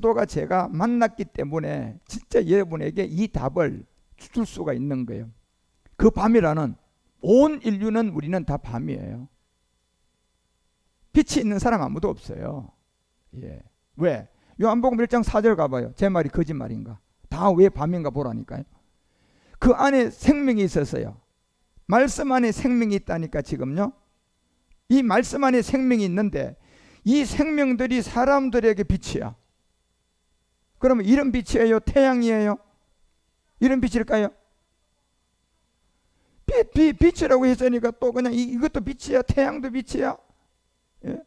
그리스도가 제가 만났기 때문에 진짜 여러분에게 이 답을 줄 수가 있는 거예요. 그 밤이라는, 온 인류는 우리는 다 밤이에요. 빛이 있는 사람 아무도 없어요. 예. 왜? 요한복음 1장 4절 가봐요. 제 말이 거짓말인가? 다 왜 밤인가 보라니까요. 그 안에 생명이 있었어요. 말씀 안에 생명이 있다니까. 지금요, 이 말씀 안에 생명이 있는데 이 생명들이 사람들에게 빛이야. 그러면 이런 빛이에요? 태양이에요? 이런 빛일까요? 빛이라고 했으니까 또 그냥 이것도 빛이야? 태양도 빛이야? 예?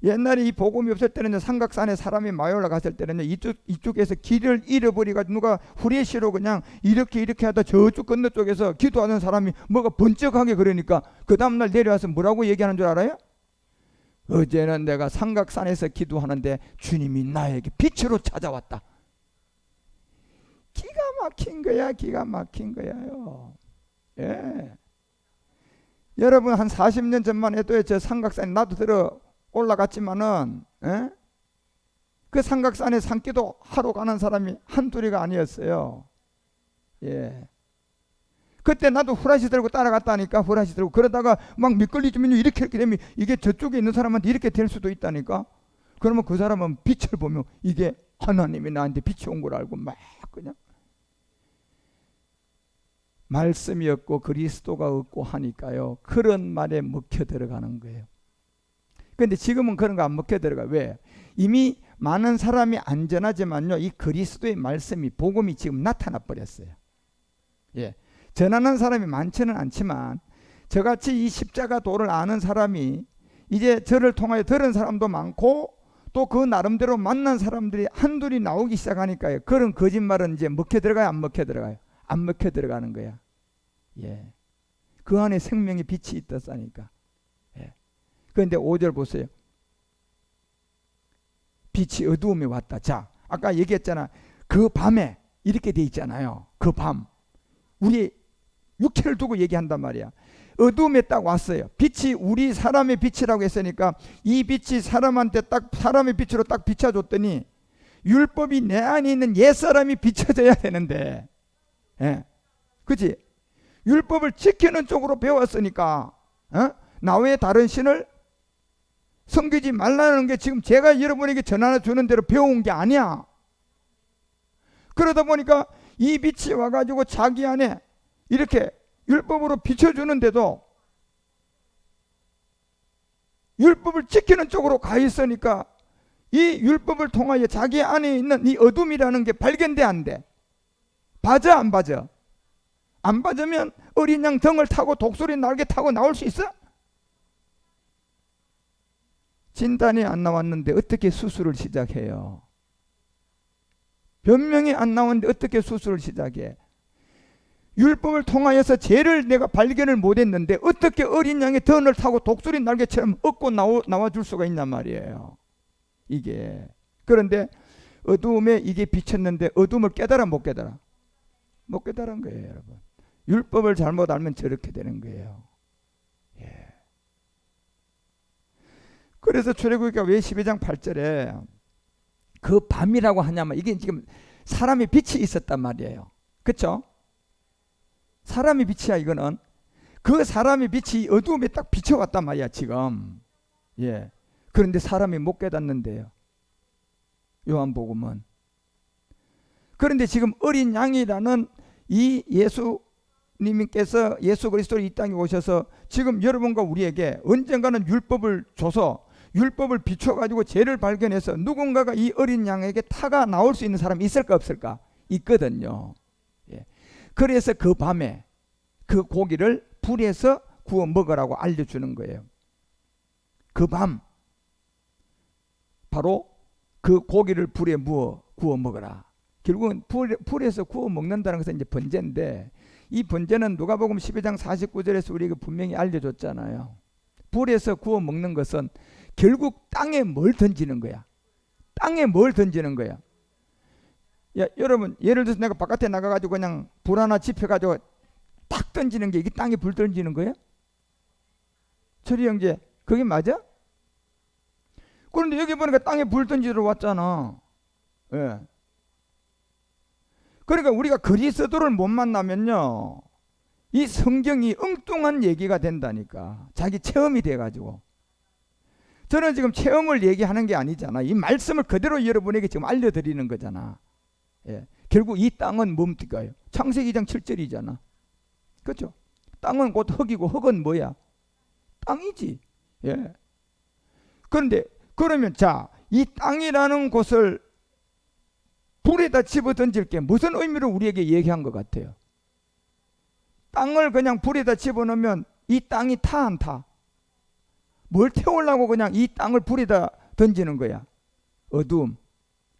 옛날에 이 복음이 없을 때는 삼각산에 사람이 많이 올라갔을 때는 이쪽에서 길을 잃어버리가지고 누가 후레쉬로 그냥 이렇게 하다 저쪽 건너쪽에서 기도하는 사람이 뭐가 번쩍하게 그러니까 그 다음날 내려와서 뭐라고 얘기하는 줄 알아요? 어제는 내가 삼각산에서 기도하는데 주님이 나에게 빛으로 찾아왔다. 기가 막힌 거야. 기가 막힌 거야요. 예. 여러분 한 40년 전만 해도 저 삼각산에 나도 들어 올라갔지만은, 예? 그 삼각산에 산기도 하러 가는 사람이 한둘이가 아니었어요. 예. 그때 나도 후라시 들고 따라갔다니까. 후라시 들고 그러다가 막 미끌리지면 이렇게 되면 이게 저쪽에 있는 사람한테 이렇게 될 수도 있다니까. 그러면 그 사람은 빛을 보면 이게 하나님이 나한테 빛이 온 걸 알고 막 그냥 말씀이 없고 그리스도가 없고 하니까요, 그런 말에 먹혀 들어가는 거예요. 근데 지금은 그런 거 안 먹혀 들어가. 왜? 이미 많은 사람이 안전하지만요, 이 그리스도의 말씀이, 복음이 지금 나타나 버렸어요. 예. 전하는 사람이 많지는 않지만 저같이 이 십자가 도를 아는 사람이 이제 저를 통하여 들은 사람도 많고 또 그 나름대로 만난 사람들이 한둘이 나오기 시작하니까요, 그런 거짓말은 이제 먹혀 들어가요? 안 먹혀 들어가요? 안 먹혀 들어가는 거야. 예. 그 안에 생명의 빛이 있었으니까. 예. 그런데 5절 보세요. 빛이 어두움에 왔다. 자, 아까 얘기했잖아. 그 밤에 이렇게 돼 있잖아요. 그 밤. 우리 육체를 두고 얘기한단 말이야. 어두움에 딱 왔어요. 빛이 우리 사람의 빛이라고 했으니까 이 빛이 사람한테 딱 사람의 빛으로 딱 비춰줬더니 율법이 내 안에 있는 옛사람이 비춰져야 되는데, 예. 그치? 율법을 지키는 쪽으로 배웠으니까, 나 외에 다른 신을 섬기지 말라는 게 지금 제가 여러분에게 전하여 주는 대로 배운 게 아니야. 그러다 보니까 이 빛이 와가지고 자기 안에 이렇게 율법으로 비춰주는데도 율법을 지키는 쪽으로 가 있으니까 이 율법을 통하여 자기 안에 있는 이 어둠이라는 게 발견돼 안 돼? 봐져 안 봐져? 안 봐주면 어린 양 등을 타고 독수리 날개 타고 나올 수 있어? 진단이 안 나왔는데 어떻게 수술을 시작해요? 변명이 안 나왔는데 어떻게 수술을 시작해? 율법을 통하여서 죄를 내가 발견을 못했는데 어떻게 어린 양의 등을 타고 독수리 날개처럼 얻고 나와줄 수가 있냔 말이에요. 이게. 그런데 어두움에 이게 비쳤는데 어둠을 깨달아 못 깨달아? 못 깨달은 거예요, 여러분. 율법을 잘못 알면 저렇게 되는 거예요. 예. 그래서 출애굽기가 왜 12장 8절에 그 밤이라고 하냐면 이게 지금 사람의 빛이 있었단 말이에요. 그렇죠? 사람의 빛이야. 이거는 그 사람의 빛이 어두움에 딱 비춰왔단 말이야 지금. 예. 그런데 사람이 못 깨닫는데요, 요한복음은. 그런데 지금 어린 양이라는 이 예수님께서, 예수 그리스도를 이 땅에 오셔서 지금 여러분과 우리에게 언젠가는 율법을 줘서 율법을 비춰가지고 죄를 발견해서 누군가가 이 어린 양에게 타가 나올 수 있는 사람이 있을까 없을까? 있거든요. 예. 그래서 그 밤에 그 고기를 불에서 구워 먹으라고 알려주는 거예요. 그 밤 바로 그 고기를 불에 구워 먹어라. 결국은 불에서 구워 먹는다는 것은 이제 번제인데, 이 번제는 누가복음 12장 49절에서 우리에게 분명히 알려줬잖아요. 불에서 구워 먹는 것은 결국 땅에 뭘 던지는 거야? 땅에 뭘 던지는 거야? 야, 여러분, 예를 들어서 내가 바깥에 나가가지고 그냥 불 하나 지펴가지고 탁 던지는 게 이게 땅에 불 던지는 거야? 철이 형제, 그게 맞아? 그런데 여기 보니까 땅에 불 던지러 왔잖아. 예. 그러니까 우리가 그리스도를 못 만나면요, 이 성경이 엉뚱한 얘기가 된다니까. 자기 체험이 돼가지고. 저는 지금 체험을 얘기하는 게 아니잖아. 이 말씀을 그대로 여러분에게 지금 알려드리는 거잖아. 예. 결국 이 땅은 뭡니까요? 창세기 2장 7절이잖아. 그렇죠? 땅은 곧 흙이고 흙은 뭐야? 땅이지. 예. 그런데 그러면 자, 이 땅이라는 곳을 불에다 집어 던질 게 무슨 의미로 우리에게 얘기한 것 같아요? 땅을 그냥 불에다 집어넣으면 이 땅이 타 안 타? 뭘 태우려고 그냥 이 땅을 불에다 던지는 거야? 어두움,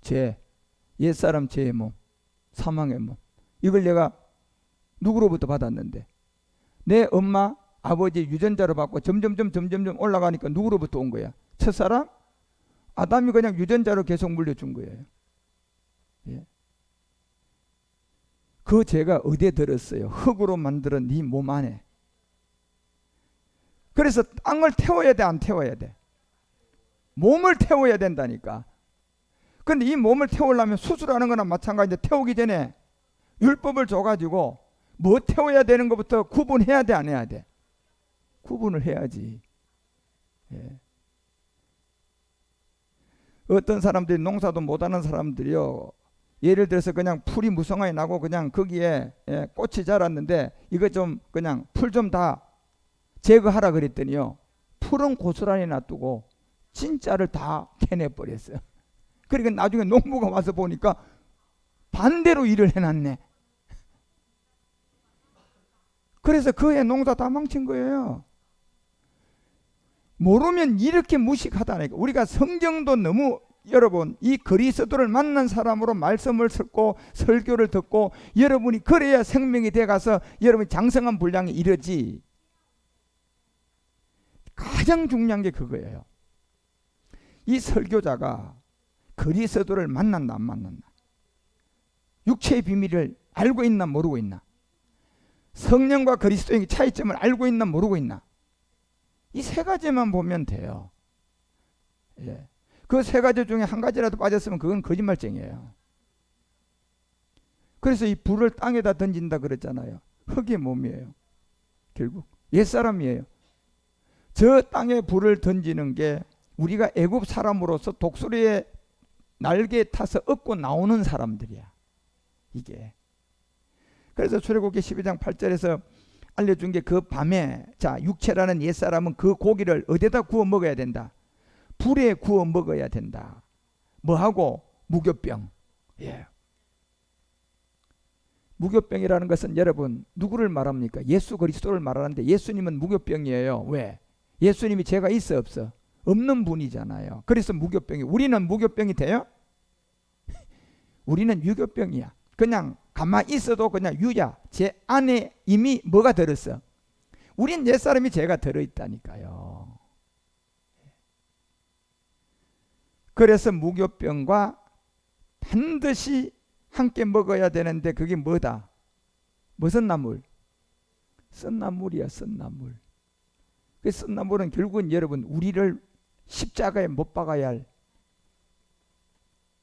죄, 옛사람 죄의 몸, 사망의 몸. 이걸 내가 누구로부터 받았는데? 내 엄마, 아버지 유전자로 받고 점점 올라가니까 누구로부터 온 거야? 첫사람? 아담이 그냥 유전자로 계속 물려준 거예요. 예. 그 죄가 어디에 들었어요? 흙으로 만들은 네 몸 안에. 그래서 땅을 태워야 돼, 안 태워야 돼? 몸을 태워야 된다니까. 근데 이 몸을 태우려면 수술하는 거나 마찬가지인데, 태우기 전에 율법을 줘가지고 뭐 태워야 되는 것부터 구분해야 돼, 안 해야 돼? 구분을 해야지. 예. 어떤 사람들이, 농사도 못하는 사람들이요, 예를 들어서 그냥 풀이 무성하게 나고 그냥 거기에 꽃이 자랐는데 이거 좀 그냥 풀 좀 다 제거하라 그랬더니요, 풀은 고스란히 놔두고 진짜를 다 캐내버렸어요. 그러니까 나중에 농부가 와서 보니까 반대로 일을 해놨네. 그래서 그 해 농사 다 망친 거예요. 모르면 이렇게 무식하다니까. 우리가 성경도 너무, 여러분, 이 그리스도를 만난 사람으로 말씀을 듣고 설교를 듣고 여러분이 그래야 생명이 돼가서 여러분이 장성한 분량에 이르지. 가장 중요한 게 그거예요. 이 설교자가 그리스도를 만났나 안 만났나, 육체의 비밀을 알고 있나 모르고 있나, 성령과 그리스도의 차이점을 알고 있나 모르고 있나, 이 세 가지만 보면 돼요. 예. 그 세 가지 중에 한 가지라도 빠졌으면 그건 거짓말쟁이에요. 그래서 이 불을 땅에다 던진다 그랬잖아요. 흙의 몸이에요. 결국 옛사람이에요. 저 땅에 불을 던지는 게 우리가 애굽 사람으로서 독수리의 날개에 타서 얻고 나오는 사람들이야, 이게. 그래서 출애굽기 12장 8절에서 알려준 게, 그 밤에, 자, 육체라는 옛사람은 그 고기를 어디다 구워 먹어야 된다? 불에 구워 먹어야 된다. 뭐하고? 무교병. 예. 무교병이라는 것은 여러분 누구를 말합니까? 예수 그리스도를 말하는데, 예수님은 무교병이에요. 왜? 예수님이 죄가 있어 없어? 없는 분이잖아요. 그래서 무교병이. 우리는 무교병이 돼요? 우리는 유교병이야. 그냥 가만히 있어도 그냥 유야. 제 안에 이미 뭐가 들었어? 우린 옛사람이 죄가 들어있다니까요. 그래서 무교병과 반드시 함께 먹어야 되는데, 그게 뭐다? 무슨 나물? 썬나물이야, 썬나물. 그 썬나물은 결국은 여러분 우리를 십자가에 못 박아야 할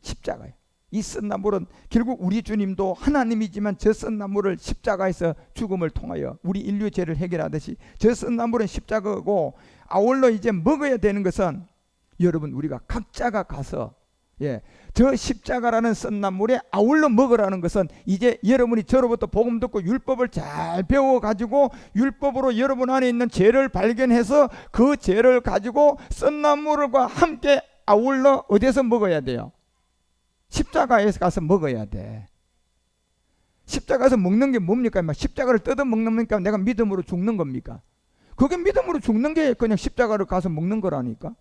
십자가에. 이 썬나물은 결국 우리 주님도 하나님이지만 저 썬나물을 십자가에서 죽음을 통하여 우리 인류의 죄를 해결하듯이 저 썬나물은 십자가고, 아울러 이제 먹어야 되는 것은 여러분 우리가 각자가 가서, 예, 저 십자가라는 썬나물에 아울러 먹으라는 것은, 이제 여러분이 저로부터 복음 듣고 율법을 잘 배워가지고 율법으로 여러분 안에 있는 죄를 발견해서 그 죄를 가지고 썬나물과 함께 아울러 어디서 먹어야 돼요? 십자가에서 가서 먹어야 돼. 십자가에서 먹는 게 뭡니까? 십자가를 뜯어 먹는 겁니까? 내가 믿음으로 죽는 겁니까? 그게 믿음으로 죽는 게 그냥 십자가를 가서 먹는 거라니까.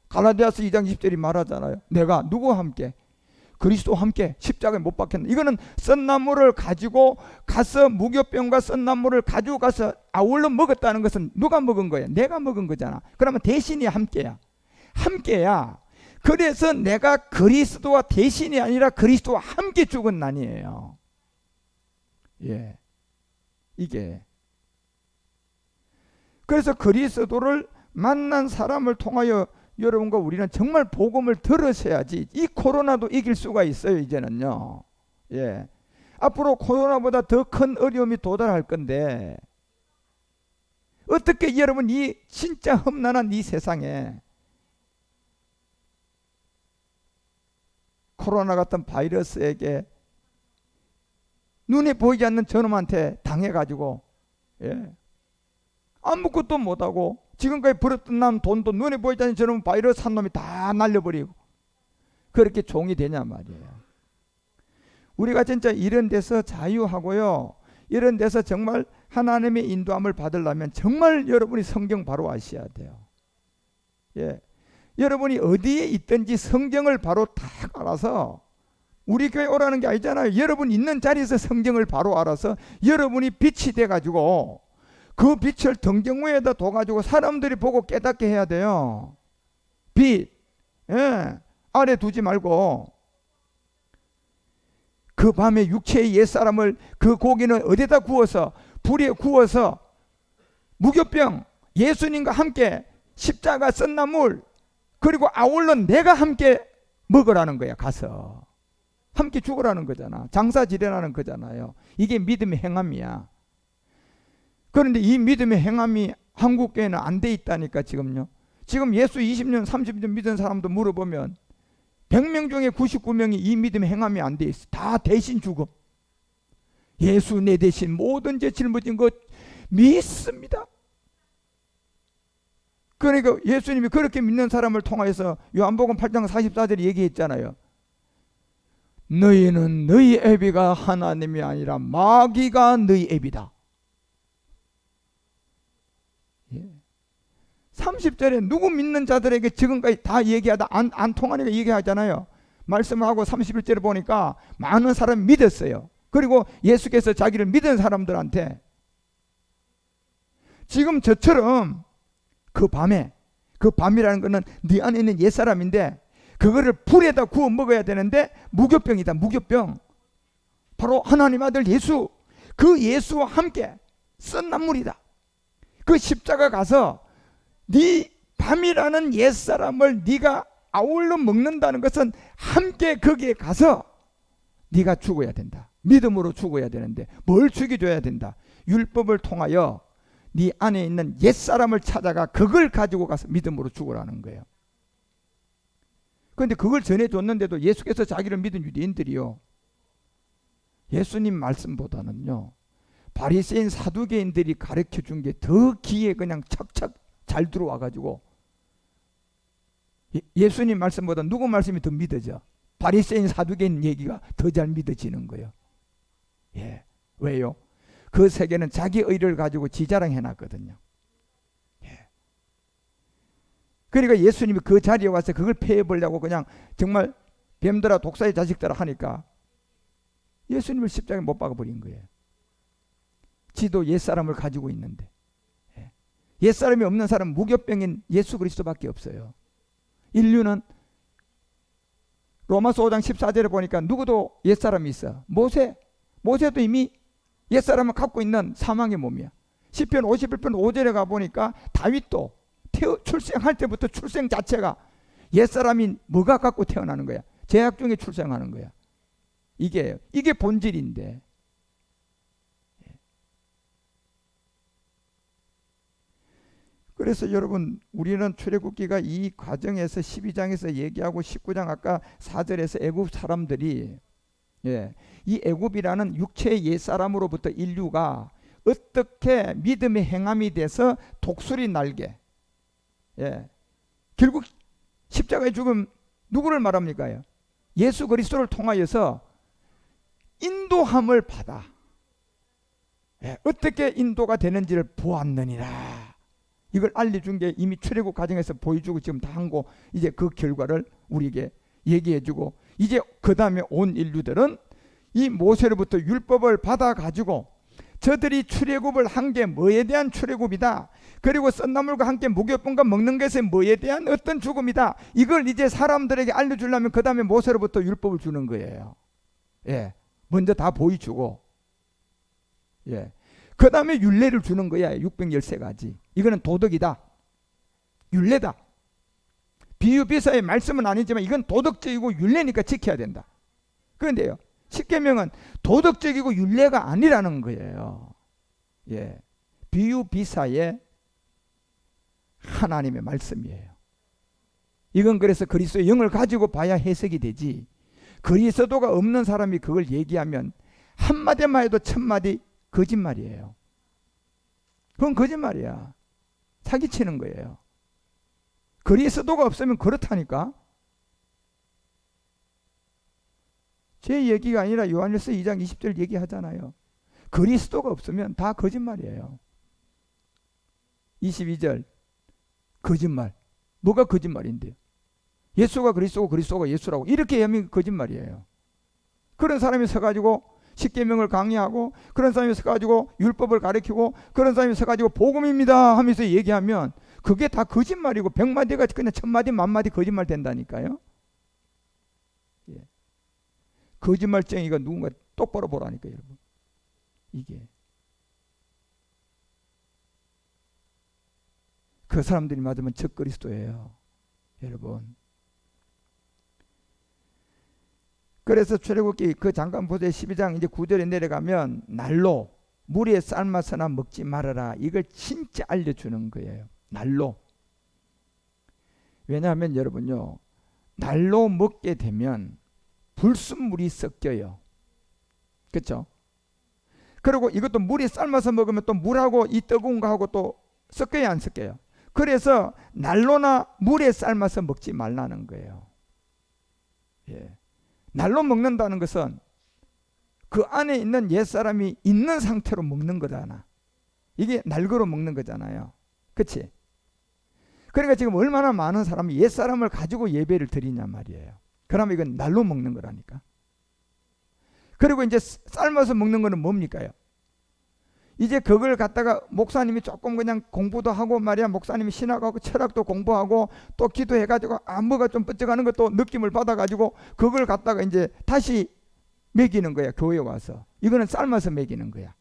갈라디아서 2장 20절이 말하잖아요. 내가 누구와 함께? 그리스도와 함께 십자가에 못 박혔는데, 이거는 썬나물을 가지고 가서, 무교병과 썬나물을 가지고 가서 아울러 먹었다는 것은 누가 먹은 거야? 내가 먹은 거잖아. 그러면 대신이 함께야. 함께야. 그래서 내가 그리스도와 대신이 아니라 그리스도와 함께 죽은 난이에요. 예, 이게. 그래서 그리스도를 만난 사람을 통하여 여러분과 우리는 정말 복음을 들으셔야지 이 코로나도 이길 수가 있어요. 이제는요. 예. 앞으로 코로나보다 더 큰 어려움이 도달할 건데 어떻게 여러분 이 진짜 험난한 이 세상에 코로나 같은 바이러스에게 눈에 보이지 않는 저놈한테 당해가지고 아무것도 못하고 지금까지 벌었던 난 돈도 눈에 보이지 않는 저놈 바이러스 한 놈이 다 날려버리고 그렇게 종이 되냐 말이에요. 우리가 진짜 이런 데서 자유하고요, 이런 데서 정말 하나님의 인도함을 받으려면 정말 여러분이 성경 바로 아셔야 돼요. 여러분이 어디에 있든지 성경을 바로 딱 알아서, 우리 교회 오라는 게 아니잖아요. 여러분 있는 자리에서 성경을 바로 알아서 여러분이 빛이 돼가지고 그 빛을 등경무에다 둬가지고 사람들이 보고 깨닫게 해야 돼요. 빛, 아래 두지 말고. 그 밤에 육체의 옛사람을, 그 고기는 어디다 구워서, 불에 구워서 무교병 예수님과 함께 십자가 썬나물 그리고 아울러 내가 함께 먹으라는 거야. 가서 함께 죽으라는 거잖아. 장사 지내라는 거잖아요. 이게 믿음의 행함이야. 그런데 이 믿음의 행함이 한국교회는 안 돼 있다니까. 지금요. 지금 예수 20년 30년 믿은 사람도 물어보면 100명 중에 99명이 이 믿음의 행함이 안 돼 있어. 다 대신 죽음. 예수 내 대신 모든 죄 짊어진 것 믿습니다. 그러니까 예수님이 그렇게 믿는 사람을 통하여서 요한복음 8장 44절에 얘기했잖아요. 너희는 너희 애비가 하나님이 아니라 마귀가 너희 애비다. 30절에 누구 믿는 자들에게 지금까지 다 얘기하다 안 통하니까 얘기하잖아요. 말씀을 하고 31절에 보니까 많은 사람이 믿었어요. 그리고 예수께서 자기를 믿은 사람들한테 지금 저처럼 그 밤이라는 거는 네 안에 있는 옛사람인데 그거를 불에다 구워 먹어야 되는데 무교병이다. 무교병. 바로 하나님 아들 예수, 그 예수와 함께 썬나물이다. 그 십자가 가서 네 밤이라는 옛사람을 네가 아울러 먹는다는 것은 함께 거기에 가서 네가 죽어야 된다. 믿음으로 죽어야 되는데 뭘 죽여줘야 된다. 율법을 통하여 네 안에 있는 옛사람을 찾아가 그걸 가지고 가서 믿음으로 죽으라는 거예요. 그런데 그걸 전해줬는데도 예수께서 자기를 믿은 유대인들이요, 예수님 말씀보다는요 바리새인 사두개인들이 가르쳐준 게 더 귀에 그냥 착착 잘 들어와가지고 예수님 말씀보다 누구 말씀이 더 믿어져? 바리새인 사두개인 얘기가 더 잘 믿어지는 거예요. 왜요? 그 세계는 자기 의를 가지고 지자랑해놨거든요. 그러니까 예수님이 그 자리에 와서 그걸 폐해보려고 그냥 정말 뱀들아 독사의 자식들아 하니까 예수님을 십자가에 못 박아버린 거예요. 지도 옛사람을 가지고 있는데, 옛사람이 없는 사람은 무교병인 예수 그리스도밖에 없어요. 인류는 로마서 5장 14절에 보니까 누구도 옛사람이 있어. 모세도 이미 옛사람을 갖고 있는 사망의 몸이야. 시편 51편 5절에 가보니까 다윗도 출생할 때부터 출생 자체가 옛사람인 뭐가 갖고 태어나는 거야. 죄악 중에 출생하는 거야. 이게 본질인데, 그래서 여러분 우리는 출애굽기가 이 과정에서 12장에서 얘기하고 19장 아까 4절에서 애굽 사람들이 이 애굽이라는 육체의 옛사람으로부터 인류가 어떻게 믿음의 행함이 돼서 독수리 날개, 결국 십자가의 죽음 누구를 말합니까? 예수 그리스도를 통하여서 인도함을 받아 어떻게 인도가 되는지를 보았느니라. 이걸 알려준 게 이미 출애굽 과정에서 보여주고 지금 다 한 거, 이제 그 결과를 우리에게 얘기해주고, 이제 그 다음에 온 인류들은 이 모세로부터 율법을 받아가지고 저들이 출애굽을 한 게 뭐에 대한 출애굽이다, 그리고 썬나물과 함께 무교병과 먹는 것에 뭐에 대한 어떤 죽음이다, 이걸 이제 사람들에게 알려주려면 그 다음에 모세로부터 율법을 주는 거예요. 먼저 다 보여주고, 그 다음에 율례를 주는 거야. 613가지. 이거는 도덕이다, 율례다. 비유비사의 말씀은 아니지만 이건 도덕적이고 율례니까 지켜야 된다. 그런데요, 십계명은 도덕적이고 율례가 아니라는 거예요. 예, 비유비사의 하나님의 말씀이에요. 이건 그래서 그리스도의 영을 가지고 봐야 해석이 되지, 그리스도가 없는 사람이 그걸 얘기하면 한마디만 해도 천마디 거짓말이에요. 그건 거짓말이야. 사기치는 거예요. 그리스도가 없으면 그렇다니까. 제 얘기가 아니라 요한일서 2장 20절 얘기하잖아요. 그리스도가 없으면 다 거짓말이에요. 22절 거짓말. 뭐가 거짓말인데요? 예수가 그리스도고 그리스도가 예수라고 이렇게 하면 거짓말이에요. 그런 사람이 서가지고 십계명을 강의하고, 그런 사람이 서가지고 율법을 가르치고, 그런 사람이 서가지고 복음입니다 하면서 얘기하면 그게 다 거짓말이고, 100마디가 그냥 1000마디 만마디 거짓말 된다니까요. 예. 거짓말쟁이가 누군가 똑바로 보라니까 여러분. 이게 그 사람들이 맞으면 적그리스도예요 여러분. 그래서 출애굽기 그 잠깐 보세요. 12장 이제 9절에 내려가면 날로 물에 삶아서나 먹지 말아라, 이걸 진짜 알려주는 거예요. 날로. 왜냐하면 여러분요, 날로 먹게 되면 불순물이 섞여요. 그렇죠? 그리고 이것도 물에 삶아서 먹으면 또 물하고 이 뜨거운 거하고 또 섞여야 안 섞여요? 그래서 난로나 물에 삶아서 먹지 말라는 거예요. 예. 날로 먹는다는 것은 그 안에 있는 옛사람이 있는 상태로 먹는 거잖아. 이게 날거로 먹는 거잖아요. 그치? 그러니까 지금 얼마나 많은 사람이 옛사람을 가지고 예배를 드리냐 말이에요. 그러면 이건 날로 먹는 거라니까. 그리고 이제 삶아서 먹는 거는 뭡니까요? 이제 그걸 갖다가 목사님이 조금 그냥 공부도 하고 말이야, 목사님이 신학하고 철학도 공부하고 또 기도해가지고 뭐가 좀 뻗져가는 것도 느낌을 받아가지고 그걸 갖다가 이제 다시 먹이는 거야. 교회에 와서. 이거는 삶아서 먹이는 거야.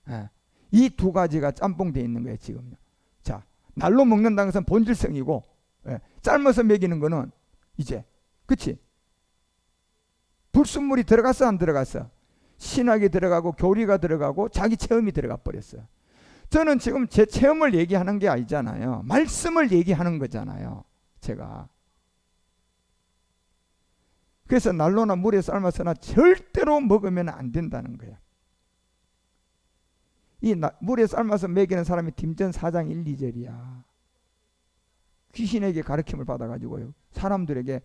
예. 이 두 가지가 짬뽕되어 있는 거예요 지금요. 자, 날로 먹는다는 것은 본질성이고, 예, 삶아서 먹이는 거는 이제, 그치? 불순물이 들어갔어 안 들어갔어? 신학이 들어가고 교리가 들어가고 자기 체험이 들어가 버렸어요. 저는 지금 제 체험을 얘기하는 게 아니잖아요. 말씀을 얘기하는 거잖아요 제가. 그래서 난로나 물에 삶아서나 절대로 먹으면 안 된다는 거예요. 이 물에 삶아서 먹이는 사람이 딤전 4장 1, 2절이야. 귀신에게 가르침을 받아가지고요, 사람들에게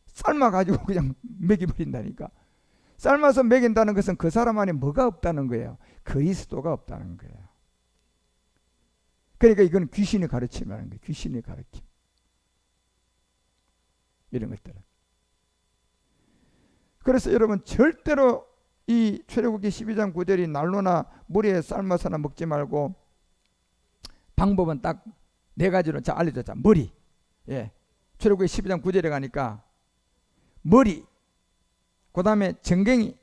삶아가지고 그냥 먹여버린다니까. 삶아서 먹인다는 것은 그 사람 안에 뭐가 없다는 거예요? 그리스도가 없다는 거예요. 그러니까 이건 귀신의 가르침이라는 거예요. 귀신의 가르침. 이런 것들은. 그래서 여러분 절대로 이 출애굽기 12장 9절이 난로나 물에 삶아서나 먹지 말고, 방법은 딱 네 가지로 자 알려줬자. 머리. 예. 출애굽기 12장 9절에 가니까 머리, 그 다음에 정갱이,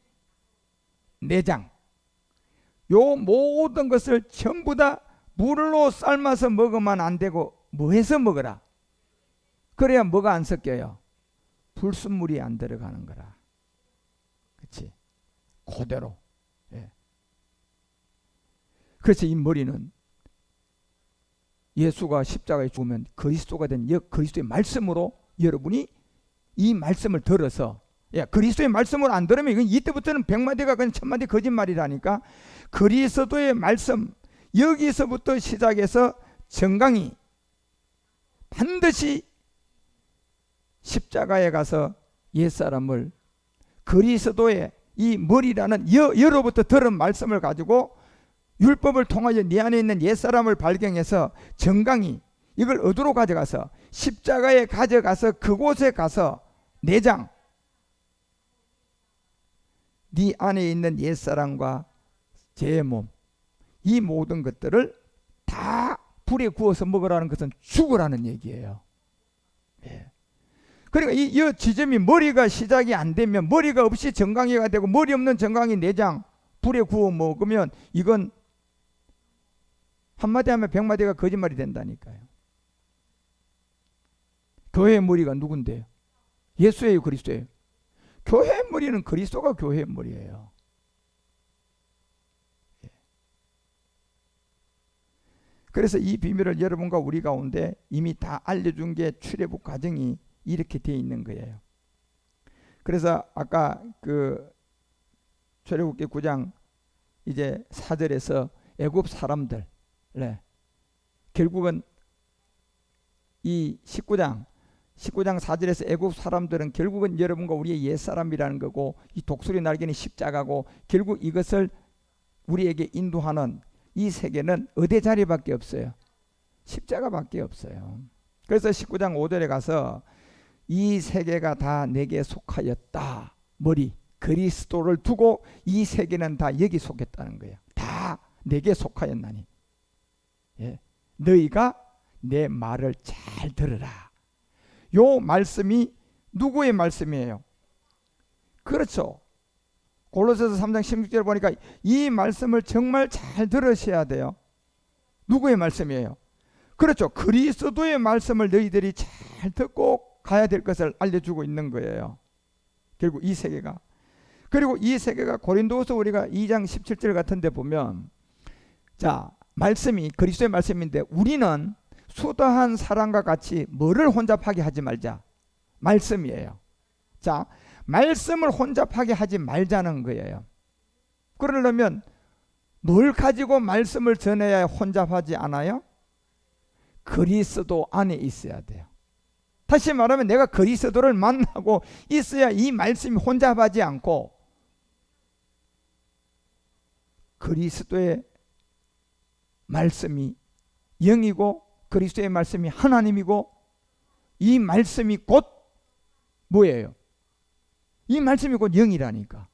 내장, 요 모든 것을 전부 다 물로 삶아서 먹으면 안 되고 뭐 해서 먹어라. 그래야 뭐가 안 섞여요? 불순물이 안 들어가는 거라. 그렇지? 그대로. 예. 그래서 이 머리는 예수가 십자가에 죽으면 그리스도가 된 그리스도의 말씀으로 여러분이 이 말씀을 들어서, 예, 그리스도의 말씀을 안 들으면 이건 이때부터는 100마디가 그냥 1000마디 거짓말이라니까. 그리스도의 말씀, 여기서부터 시작해서 정강이 반드시 십자가에 가서 옛사람을 그리스도의 이 머리라는 여로부터 들은 말씀을 가지고 율법을 통하여 네 안에 있는 옛사람을 발견해서 정강이 이걸 어디로 가져가서 십자가에 가져가서 그곳에 가서 내장, 네 안에 있는 옛사람과 제 몸, 이 모든 것들을 다 불에 구워서 먹으라는 것은 죽으라는 얘기예요. 예. 그러니까 이 지점이 머리가 시작이 안 되면, 머리가 없이 정강이가 되고 머리 없는 정강이 내장 불에 구워 먹으면 이건 한마디 하면 100마디가 거짓말이 된다니까요. 교회의 머리가 누군데요? 예수예요, 그리스도예요? 교회의 머리는 그리스도가 교회의 머리예요. 그래서 이 비밀을 여러분과 우리 가운데 이미 다 알려준 게 출애굽 과정이 이렇게 되어 있는 거예요. 그래서 아까 그 출애굽기 9장 이제 4절에서 애굽 사람들, 결국은 이 19장 4절에서 애굽 사람들은 결국은 여러분과 우리의 옛사람이라는 거고, 이 독수리 날개는 십자가고, 결국 이것을 우리에게 인도하는 이 세계는 어디 자리밖에 없어요? 십자가밖에 없어요. 그래서 19장 5절에 가서 이 세계가 다 내게 속하였다. 머리 그리스도를 두고 이 세계는 다 여기 속했다는 거예요. 다 내게 속하였나니 너희가 내 말을 잘 들으라. 요 말씀이 누구의 말씀이에요? 그렇죠. 골로새서 3장 16절 보니까 이 말씀을 정말 잘 들으셔야 돼요. 누구의 말씀이에요? 그렇죠. 그리스도의 말씀을 너희들이 잘 듣고 가야 될 것을 알려주고 있는 거예요. 결국 이 세계가. 그리고 이 세계가 고린도후서 우리가 2장 17절 같은 데 보면, 자, 말씀이 그리스도의 말씀인데 우리는 수다한 사람과 같이 뭐를 혼잡하게 하지 말자. 말씀이에요. 자, 말씀을 혼잡하게 하지 말자는 거예요. 그러려면 뭘 가지고 말씀을 전해야 혼잡하지 않아요? 그리스도 안에 있어야 돼요. 다시 말하면 내가 그리스도를 만나고 있어야 이 말씀이 혼잡하지 않고, 그리스도의 말씀이 영이고 그리스도의 말씀이 하나님이고, 이 말씀이 곧 뭐예요? 이 말씀이 곧 영이라니까.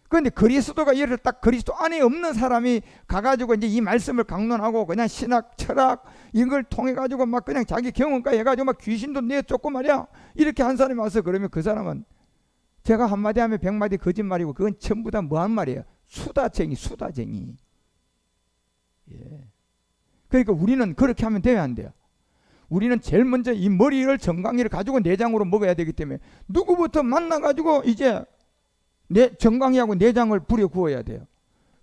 그런데 그리스도가 이를 딱 그리스도 안에 없는 사람이 가가지고 이제 이 말씀을 강론하고 그냥 신학, 철학 이걸 통해 가지고 막 그냥 자기 경험까지 해가지고 막 귀신도 내쫓고 말이야. 이렇게 한 사람이 와서 그러면 그 사람은 제가 한마디 하면 100마디 거짓말이고 그건 전부 다 뭐한 말이에요? 수다쟁이. 그러니까 우리는 그렇게 하면 돼야 안 돼요. 우리는 제일 먼저 이 머리를 정강이를 가지고 내장으로 먹어야 되기 때문에 누구부터 만나가지고 이제 정강이하고 내장을 부려 구워야 돼요.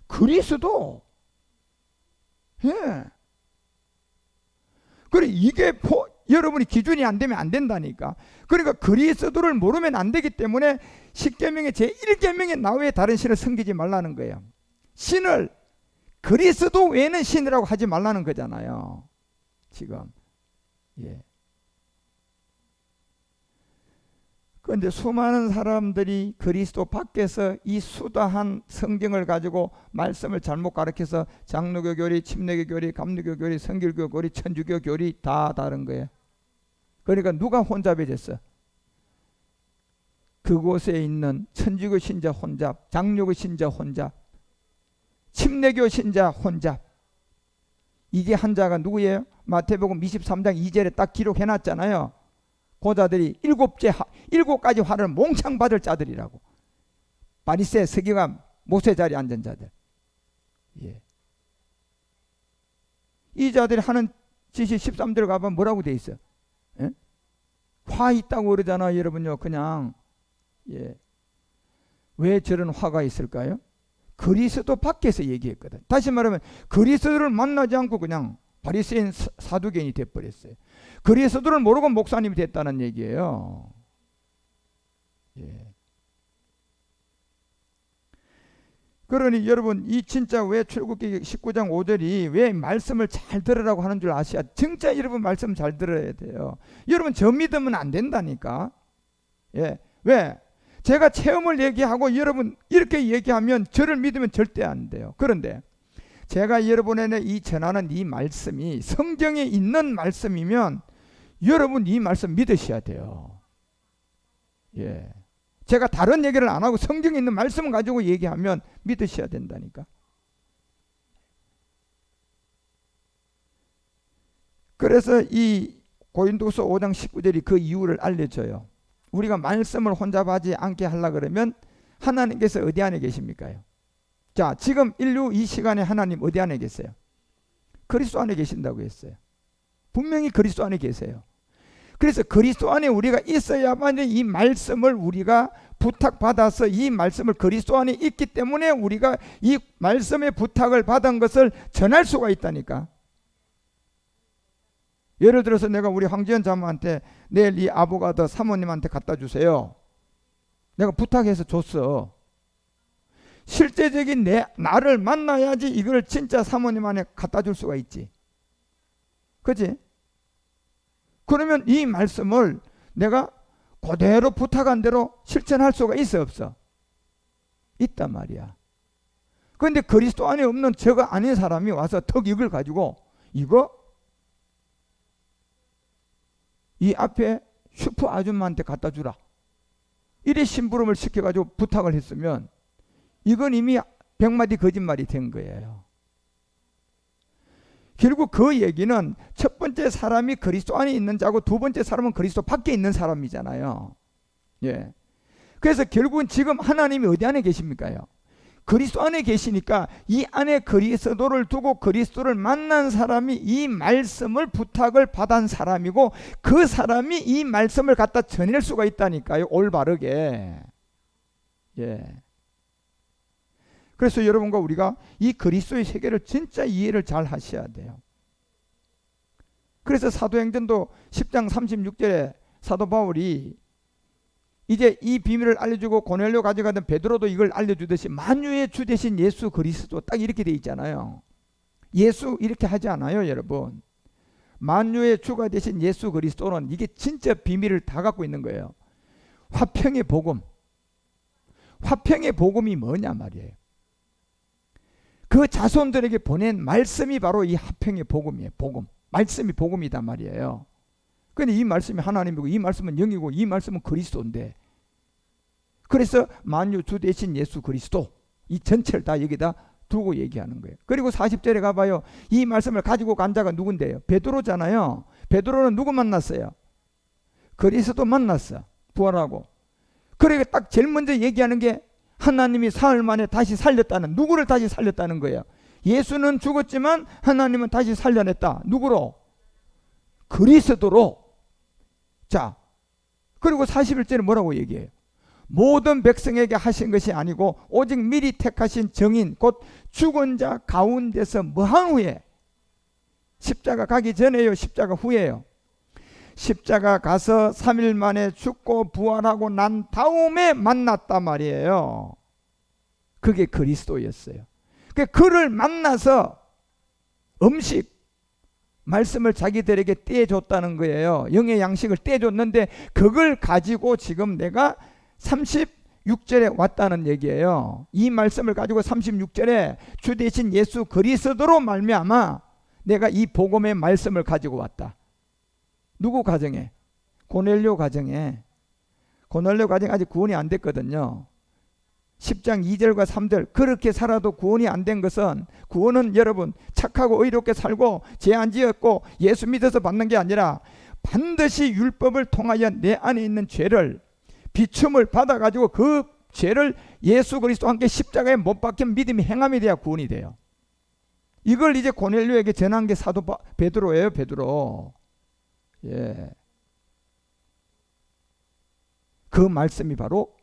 그리스도. 그래 이게 여러분이 기준이 안 되면 안 된다니까. 그러니까 그리스도를 모르면 안 되기 때문에 십계명의 제1계명에 나 외에 다른 신을 섬기지 말라는 거예요. 신을 그리스도 외에는 신이라고 하지 말라는 거잖아요. 지금. 그런데 수많은 사람들이 그리스도 밖에서 이 수다한 성경을 가지고 말씀을 잘못 가르쳐서 장로교 교리, 침례교 교리, 감리교 교리, 성결교 교리, 천주교 교리 다 다른 거예요. 그러니까 누가 혼잡해졌어? 그곳에 있는 천주교 신자 혼잡, 장로교 신자 혼잡, 침례교 신자 혼잡. 이게 한자가 누구예요? 마태복음 23장 2절에 딱 기록해놨잖아요. 고자들이 7가지 화를 몽창 받을 자들이라고. 바리새, 서기관, 모세 자리에 앉은 자들. 이 자들이 하는 짓이 13절 가보면 뭐라고 돼 있어? 화 있다고 그러잖아, 여러분요. 그냥. 왜 저런 화가 있을까요? 그리스도 밖에서 얘기했거든. 다시 말하면 그리스도를 만나지 않고 그냥 바리새인 사두개인이 돼버렸어요. 그리스도를 모르고 목사님이 됐다는 얘기예요. 그러니 여러분 이 진짜 왜 출애굽기 19장 5절이 왜 말씀을 잘 들으라고 하는 줄 아셔야, 진짜 여러분 말씀 잘 들어야 돼요. 여러분 저 믿으면 안 된다니까. 왜? 제가 체험을 얘기하고 여러분 이렇게 얘기하면 저를 믿으면 절대 안 돼요. 그런데 제가 여러분에게 이 전하는 이 말씀이 성경에 있는 말씀이면 여러분 이 말씀 믿으셔야 돼요. 제가 다른 얘기를 안 하고 성경에 있는 말씀을 가지고 얘기하면 믿으셔야 된다니까. 그래서 이 고린도서 5장 19절이 그 이유를 알려줘요. 우리가 말씀을 혼잡하지 않게 하려고 그러면 하나님께서 어디 안에 계십니까? 자, 지금 인류 이 시간에 하나님 어디 안에 계세요? 그리스도 안에 계신다고 했어요. 분명히 그리스도 안에 계세요. 그래서 그리스도 안에 우리가 있어야만 이 말씀을 우리가 부탁받아서 이 말씀을 그리스도 안에 있기 때문에 우리가 이 말씀의 부탁을 받은 것을 전할 수가 있다니까. 예를 들어서 내가 우리 황지연 자매한테 내일 이 아보가도 사모님한테 갖다 주세요. 내가 부탁해서 줬어. 실제적인 나를 만나야지 이걸 진짜 사모님한테 갖다 줄 수가 있지. 그치? 그러면 이 말씀을 내가 그대로 부탁한 대로 실천할 수가 있어 없어? 있단 말이야. 그런데 그리스도 안에 없는 저거 아닌 사람이 와서 턱 이걸 가지고 이거 이 앞에 슈퍼 아줌마한테 갖다 주라. 이래 심부름을 시켜가지고 부탁을 했으면 이건 이미 100마디 거짓말이 된 거예요. 결국 그 얘기는 첫 번째 사람이 그리스도 안에 있는 자고 두 번째 사람은 그리스도 밖에 있는 사람이잖아요. 예. 그래서 결국은 지금 하나님이 어디 안에 계십니까요? 그리스도 안에 계시니까 이 안에 그리스도를 두고 그리스도를 만난 사람이 이 말씀을 부탁을 받은 사람이고 그 사람이 이 말씀을 갖다 전할 수가 있다니까요. 올바르게. 예. 그래서 여러분과 우리가 이 그리스도의 세계를 진짜 이해를 잘 하셔야 돼요. 그래서 사도행전도 10장 36절에 사도 바울이 이제 이 비밀을 알려주고 고넬료 가져가던 베드로도 이걸 알려주듯이 만유의 주 되신 예수 그리스도 딱 이렇게 돼 있잖아요. 예수 이렇게 하지 않아요, 여러분. 만유의 주가 되신 예수 그리스도는 이게 진짜 비밀을 다 갖고 있는 거예요. 화평의 복음. 화평의 복음이 뭐냐 말이에요. 그 자손들에게 보낸 말씀이 바로 이 화평의 복음이에요. 복음. 말씀이 복음이단 말이에요. 근데 이 말씀이 하나님이고 이 말씀은 영이고 이 말씀은 그리스도인데 그래서 만유 주 대신 예수 그리스도 이 전체를 다 여기다 두고 얘기하는 거예요. 그리고 40절에 가봐요. 이 말씀을 가지고 간 자가 누군데요? 베드로잖아요. 베드로는 누구 만났어요? 그리스도 만났어. 부활하고. 그러니까 딱 제일 먼저 얘기하는 게 하나님이 사흘 만에 다시 살렸다는, 누구를 다시 살렸다는 거예요? 예수는 죽었지만 하나님은 다시 살려냈다. 누구로? 그리스도로. 자, 그리고 41절에 뭐라고 얘기해요? 모든 백성에게 하신 것이 아니고 오직 미리 택하신 정인 곧 죽은 자 가운데서 뭐한 후에, 십자가 가기 전에요, 십자가 후에요? 십자가 가서 3일 만에 죽고 부활하고 난 다음에 만났단 말이에요. 그게 그리스도였어요. 그를 만나서 음식 말씀을 자기들에게 떼줬다는 거예요. 영의 양식을 떼줬는데 그걸 가지고 지금 내가 36절에 왔다는 얘기예요. 이 말씀을 가지고 36절에 주 대신 예수 그리스도로 말미암아 내가 이 복음의 말씀을 가지고 왔다. 누구 가정에? 고넬료 가정에. 고넬료 가정 아직 구원이 안 됐거든요. 10장 2절과 3절 그렇게 살아도 구원이 안 된 것은, 구원은 여러분 착하고 의롭게 살고 죄 안 지었고 예수 믿어서 받는 게 아니라 반드시 율법을 통하여 내 안에 있는 죄를 비춤을 받아가지고 그 죄를 예수 그리스도와 함께 십자가에 못 박힌 믿음이 행함이 돼야 구원이 돼요. 이걸 이제 고넬료에게 전한 게 사도 베드로예요. 베드로. 예. 그 말씀이 바로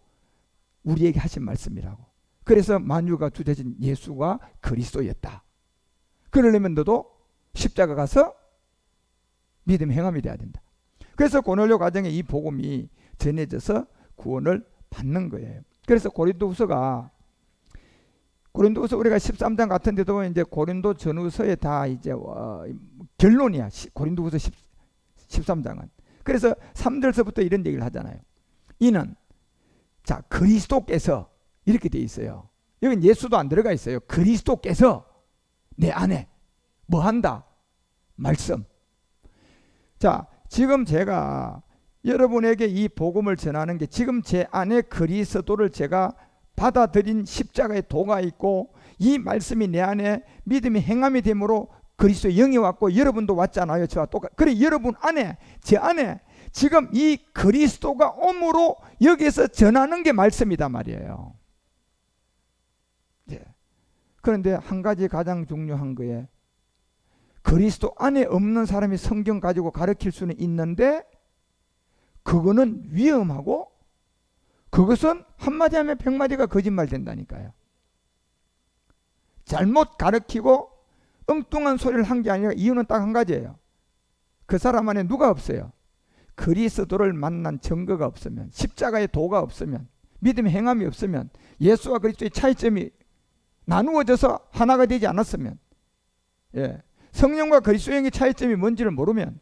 우리에게 하신 말씀이라고. 그래서 만유가 주 되신 예수가 그리스도였다. 그러려면 너도 십자가 가서 믿음 행함이 돼야 된다. 그래서 고넬료 가정에 이 복음이 전해져서 구원을 받는 거예요. 그래서 고린도후서가 우리가 13장 같은 데도 이제 고린도 전후서에 다 이제 결론이야. 고린도후서 13장은. 그래서 3절서부터 이런 얘기를 하잖아요. 이는 자 그리스도께서 이렇게 돼 있어요. 여긴 예수도 안 들어가 있어요. 그리스도께서 내 안에 뭐 한다? 말씀. 자 지금 제가 여러분에게 이 복음을 전하는 게 지금 제 안에 그리스도를 제가 받아들인 십자가의 도가 있고 이 말씀이 내 안에 믿음이 행함이 되므로 그리스도의 영이 왔고 여러분도 왔잖아요. 저와 똑같이. 그래 여러분 안에, 제 안에 지금 이 그리스도가 옴으로 여기서 전하는 게 말씀이다 말이에요. 네. 그런데 한 가지 가장 중요한 거에 그리스도 안에 없는 사람이 성경 가지고 가르칠 수는 있는데 그거는 위험하고 그것은 한마디 하면 백마디가 거짓말 된다니까요. 잘못 가르치고 엉뚱한 소리를 한 게 아니라 이유는 딱 한 가지예요. 그 사람 안에 누가 없어요? 그리스도를 만난 증거가 없으면, 십자가의 도가 없으면, 믿음의 행함이 없으면, 예수와 그리스도의 차이점이 나누어져서 하나가 되지 않았으면, 성령과 그리스도의 차이점이 뭔지를 모르면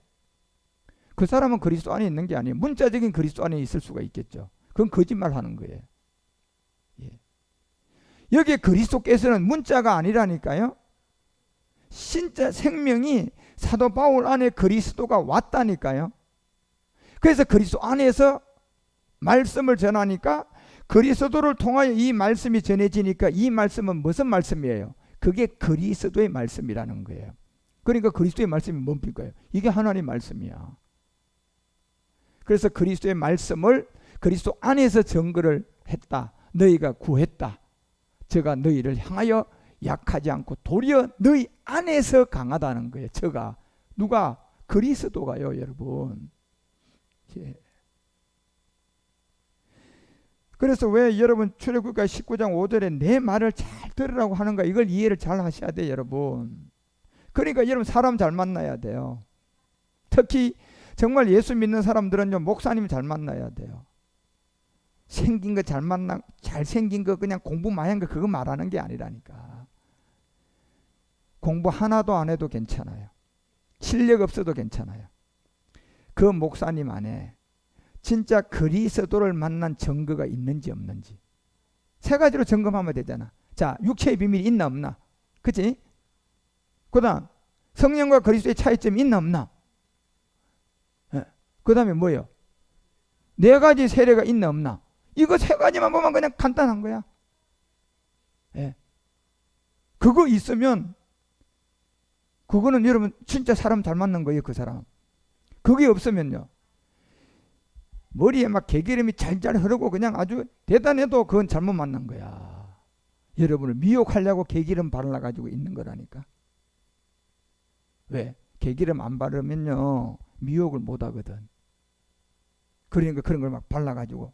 그 사람은 그리스도 안에 있는 게 아니에요. 문자적인 그리스도 안에 있을 수가 있겠죠. 그건 거짓말하는 거예요. 여기 그리스도께서는 문자가 아니라니까요. 진짜 생명이 사도 바울 안에 그리스도가 왔다니까요. 그래서 그리스도 안에서 말씀을 전하니까 그리스도를 통하여 이 말씀이 전해지니까 이 말씀은 무슨 말씀이에요? 그게 그리스도의 말씀이라는 거예요. 그러니까 그리스도의 말씀이 뭡니까? 이게 하나님의 말씀이야. 그래서 그리스도의 말씀을 그리스도 안에서 증거를 했다. 너희가 구했다. 저가 너희를 향하여 약하지 않고 도리어 너희 안에서 강하다는 거예요. 저가 누가? 그리스도가요, 여러분. 그래서 왜 여러분 출애굽기 19장 5절에 내 말을 잘 들으라고 하는가, 이걸 이해를 잘 하셔야 돼요, 여러분. 그러니까 여러분 사람 잘 만나야 돼요. 특히 정말 예수 믿는 사람들은요, 목사님 잘 만나야 돼요. 생긴 거 잘 만나, 잘생긴 거 그냥 공부 많이 한 거 그거 말하는 게 아니라니까. 공부 하나도 안 해도 괜찮아요. 실력 없어도 괜찮아요. 그 목사님 안에 진짜 그리스도를 만난 증거가 있는지 없는지 세 가지로 점검하면 되잖아. 자, 육체의 비밀이 있나 없나? 그치? 그 다음 성령과 그리스도의 차이점이 있나 없나? 그 다음에 뭐예요? 네 가지 세례가 있나 없나? 이거 세 가지만 보면 그냥 간단한 거야. 그거 있으면 그거는 여러분 진짜 사람 잘 맞는 거예요. 그 사람. 그게 없으면요, 머리에 막 개기름이 잘잘 흐르고 그냥 아주 대단해도 그건 잘못 만난 거야. 여러분을 미혹하려고 개기름 발라가지고 있는 거라니까. 왜? 개기름 안 바르면요 미혹을 못 하거든. 그러니까 그런 걸 막 발라가지고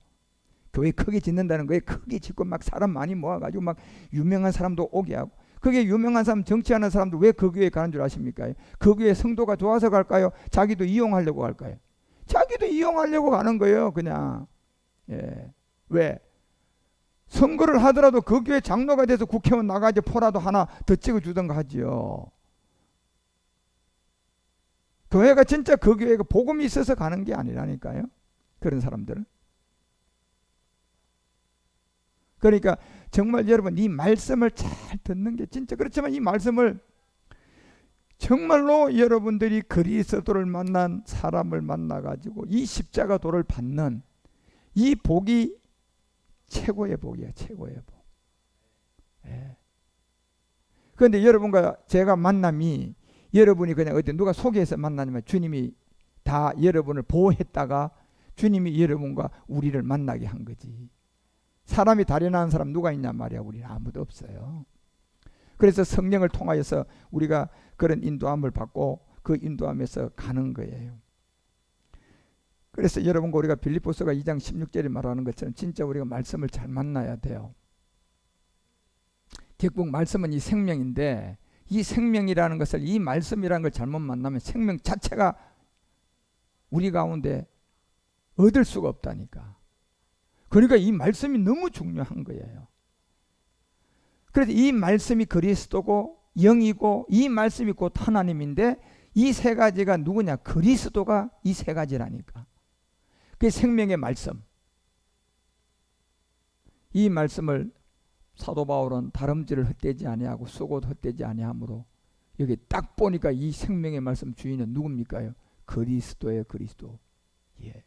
교회 크게 짓는다는 거에 크게 짓고 막 사람 많이 모아가지고 막 유명한 사람도 오게 하고. 그게 유명한 사람, 정치하는 사람도 왜 그 교회에 가는 줄 아십니까? 그 교회 성도가 좋아서 갈까요? 자기도 이용하려고 갈까요? 자기도 이용하려고 가는 거예요, 그냥. 왜? 선거를 하더라도 그 교회 장로가 돼서 국회의원 나가지 포라도 하나 더 찍어주던가 하지요. 교회가 진짜 그 교회가 복음이 있어서 가는 게 아니라니까요. 그런 사람들은. 그러니까 정말 여러분 이 말씀을 잘 듣는 게 진짜 그렇지만 이 말씀을 정말로 여러분들이 그리스도를 만난 사람을 만나가지고 이 십자가 도를 받는 이 복이 최고의 복이야. 최고의 복. 그런데 여러분과 제가 만남이 여러분이 그냥 어디 누가 소개해서 만나냐면 주님이 다 여러분을 보호했다가 주님이 여러분과 우리를 만나게 한 거지. 사람이 다려나는 사람 누가 있냔 말이야. 우리는 아무도 없어요. 그래서 성령을 통하여서 우리가 그런 인도함을 받고 그 인도함에서 가는 거예요. 그래서 여러분과 우리가 빌립보서가 2장 16절에 말하는 것처럼 진짜 우리가 말씀을 잘 만나야 돼요. 결국 말씀은 이 생명인데 이 생명이라는 것을, 이 말씀이라는 걸 잘못 만나면 생명 자체가 우리 가운데 얻을 수가 없다니까. 그러니까 이 말씀이 너무 중요한 거예요. 그래서 이 말씀이 그리스도고 영이고 이 말씀이 곧 하나님인데 이 세 가지가 누구냐? 그리스도가 이 세 가지라니까. 그게 생명의 말씀. 이 말씀을 사도 바울은 다름질을 헛되지 아니하고 쓰고도 헛되지 아니하므로 여기 딱 보니까 이 생명의 말씀 주인은 누굽니까요? 그리스도예요. 그리스도. 예.